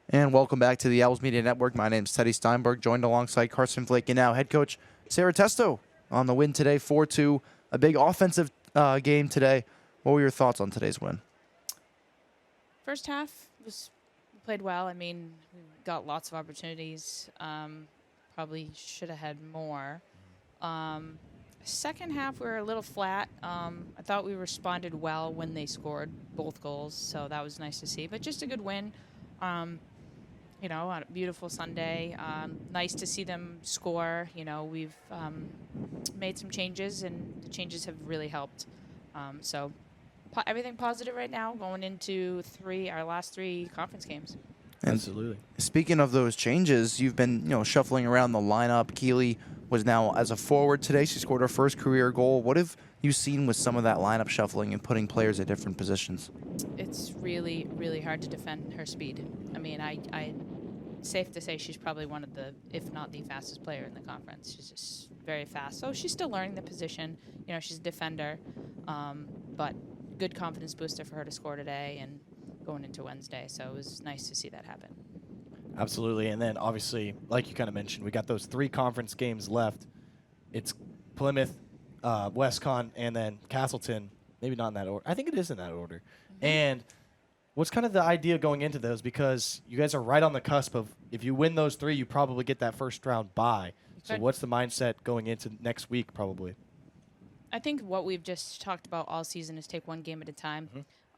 And welcome back to the Owls Media Network. My name is Teddy Steinberg, joined alongside Carson Flake and now head coach Sarah Testo on the win today, 4-2. A big offensive game today. What were your thoughts on today's win? First half we played well. I mean, we got lots of opportunities. Probably should have had more. Second half, we were a little flat. I thought we responded well when they scored both goals, so that was nice to see. But just a good win. You know, on a beautiful Sunday. Nice to see them score. You know, we've made some changes, and the changes have really helped. So everything positive right now going into our last three conference games. Absolutely. Speaking of those changes, you've been shuffling around the lineup. Keely was now as a forward today. She scored her first career goal. What have you seen with some of that lineup shuffling and putting players at different positions? It's really, really hard to defend her speed. I mean, I safe to say she's probably one of the, if not the fastest player in the conference. She's just very fast. So she's still learning the position. You know, she's a defender, but good confidence booster for her to score today and going into Wednesday. So it was nice to see that happen. Absolutely. And then obviously, like you kind of mentioned, we got those 3 conference games left. It's Plymouth, WestCon, and then Castleton. Maybe not in that order. I think it is in that order. Mm-hmm. And what's kind of the idea going into those? Because you guys are right on the cusp of, if you win those 3, you probably get that first round bye. So what's the mindset going into next week probably? I think what we've just talked about all season is take one game at a time.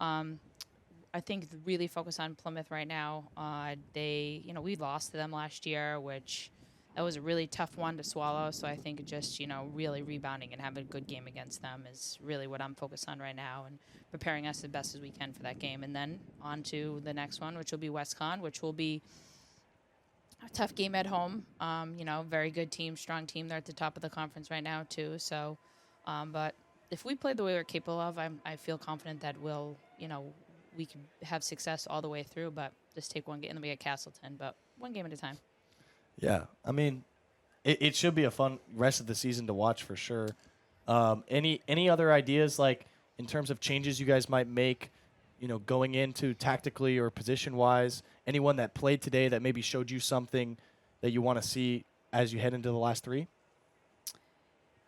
Mm-hmm. I think really focus on Plymouth right now. We lost to them last year, which that was a really tough one to swallow. So I think just, really rebounding and having a good game against them is really what I'm focused on right now and preparing us the best as we can for that game. And then on to the next one, which will be WestCon, which will be a tough game at home. Very good team, strong team. They're at the top of the conference right now too. So, but if we play the way we're capable of, I feel confident that we can have success all the way through, but just take one game. And then we get Castleton, but one game at a time. Yeah, I mean, it should be a fun rest of the season to watch for sure. Any other ideas, like in terms of changes you guys might make, going into tactically or position-wise? Anyone that played today that maybe showed you something that you want to see as you head into the last 3?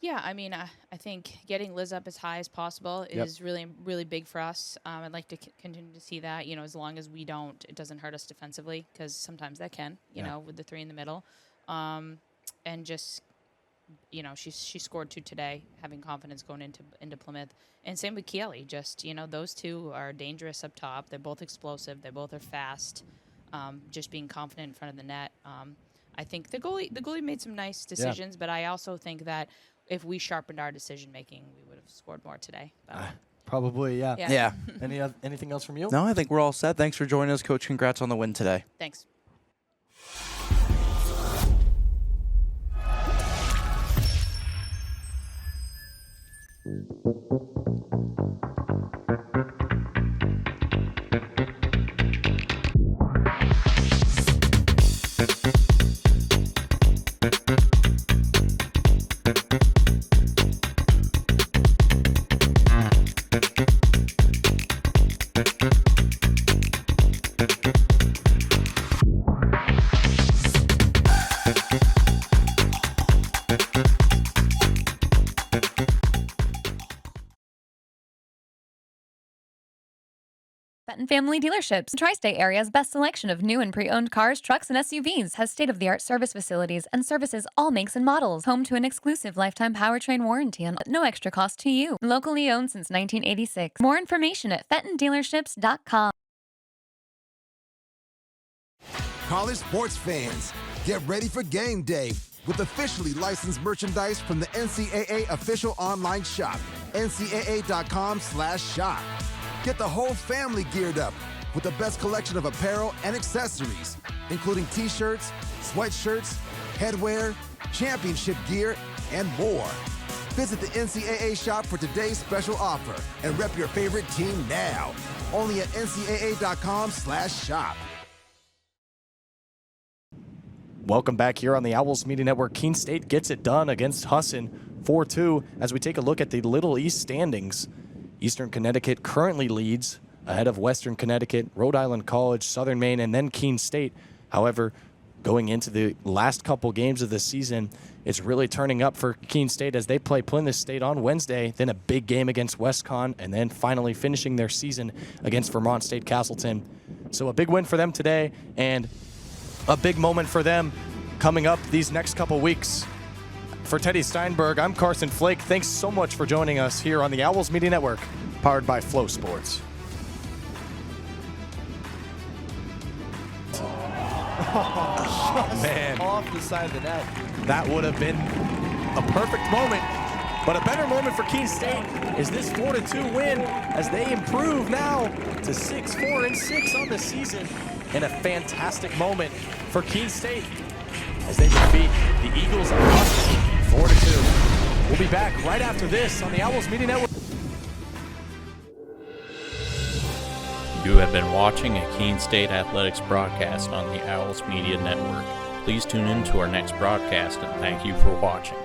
Yeah, I mean, I think getting Liz up as high as possible is really, really big for us. I'd like to continue to see that, as long as it doesn't hurt us defensively, because sometimes that can, with the 3 in the middle. And just, she scored 2 today, having confidence going into Plymouth. And same with Keely. Just, those 2 are dangerous up top. They're both explosive. They both are fast. Just being confident in front of the net. I think the goalie made some nice decisions, but I also think that if we sharpened our decision-making, we would have scored more today. Probably, yeah. Yeah. Anything else from you? No, I think we're all set. Thanks for joining us, Coach. Congrats on the win today. Thanks. Fenton Family Dealerships, Tri-State Area's best selection of new and pre-owned cars, trucks, and SUVs, has state-of-the-art service facilities and services all makes and models. Home to an exclusive lifetime powertrain warranty and no extra cost to you. Locally owned since 1986. More information at FentonDealerships.com. College sports fans, get ready for game day with officially licensed merchandise from the NCAA official online shop, ncaa.com/shop. Get the whole family geared up with the best collection of apparel and accessories, including t-shirts, sweatshirts, headwear, championship gear, and more. Visit the NCAA shop for today's special offer and rep your favorite team now. Only at ncaa.com/shop. Welcome back here on the Owls Media Network. Keene State gets it done against Husson 4-2 as we take a look at the Little East standings. Eastern Connecticut currently leads ahead of Western Connecticut, Rhode Island College, Southern Maine, and then Keene State. However, going into the last couple games of the season, it's really turning up for Keene State as they play Plymouth State on Wednesday, then a big game against WestCon, and then finally finishing their season against Vermont State Castleton. So a big win for them today, and a big moment for them coming up these next couple weeks. For Teddy Steinberg, I'm Carson Flake. Thanks so much for joining us here on the Owls Media Network, powered by Flow Sports. Man, Off the side of the net. that would have been a perfect moment. But a better moment for Keene State is this 4-2 win as they improve now to 6-4-6 on the season. And a fantastic moment for Keene State as they defeat the Eagles of Husson 4-2. We'll be back right after this on the Owls Media Network. You have been watching a Keene State Athletics broadcast on the Owls Media Network. Please tune in to our next broadcast and thank you for watching.